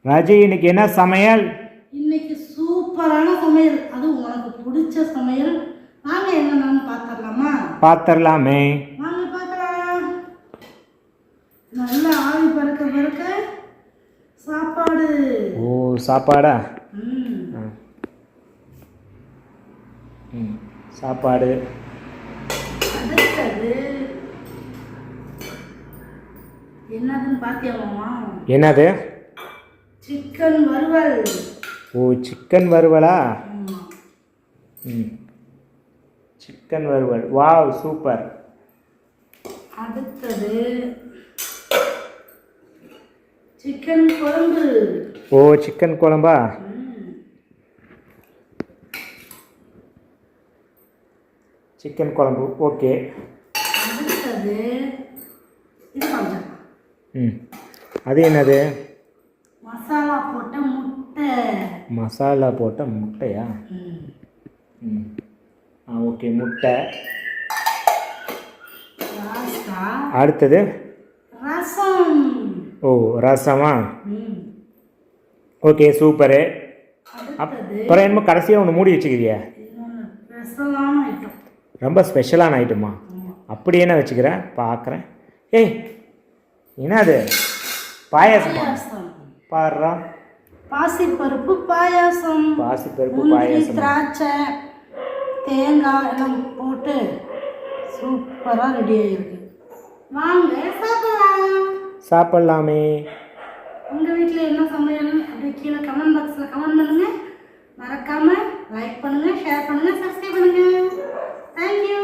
ராஜி, இன்னைக்கு என்ன சமையல்? இன்னைக்கு சூப்பரான சமையல், அது உனக்கு பிடிச்ச சமையல். வாங்க என்னன்னு பார்த்துடலாமா? பார்த்துடலாமே. வாங்க பார்க்கலாம். நல்லா ஆவி பறக்க பறக்க சாப்பாடு. ஓ, சாப்பாடா? சாப்பாடு. அடுத்தது என்னதுன்னு பார்த்தியாமா? என்னது? சிக்கன் வறுவல். ஓ, சிக்கன் வறுவலா? சிக்கன் வறுவல். Wow, super. அடுத்தது சிக்கன் குழம்பு. ஓ, சிக்கன் குழம்பா? சிக்கன் குழம்பு, ஓகே. அடுத்தது இது கொஞ்சம். அது என்னது? மசாலா போட்ட முட்டை. மசாலா போட்ட முட்டையா? ஓகே, முட்டை. அடுத்தது ரசம். ஓ, ரசமா? Okay, super. அப்புறம் என்னமோ கடைசியாக ஒன்று மூடி வச்சுக்கிறியா? ரொம்ப ஸ்பெஷலான ஐட்டமா? அப்படி என்ன வச்சுக்கிறேன் பார்க்குறேன். ஏய், என்னது? பாயாசமா? பாடுறா. பாசிப்பருப்பு பாயாசம். பாசிப்பருப்பு பாயாசம். திராட்சை தேங்காய் எல்லாம் போட்டு சூப்பராக ரெடி ஆகிருக்கு. வாங்க சாப்பிடலாம். சாப்பிடலாமே. உங்கள் வீட்டில் என்ன சமையல் அப்படி கீழே கமெண்ட் பாக்ஸில் கமெண்ட் பண்ணுங்கள். மறக்காமல் லைக் பண்ணுங்கள், ஷேர் பண்ணுங்கள், சப்ஸ்கிரைப் பண்ணுங்கள். தேங்க்யூ.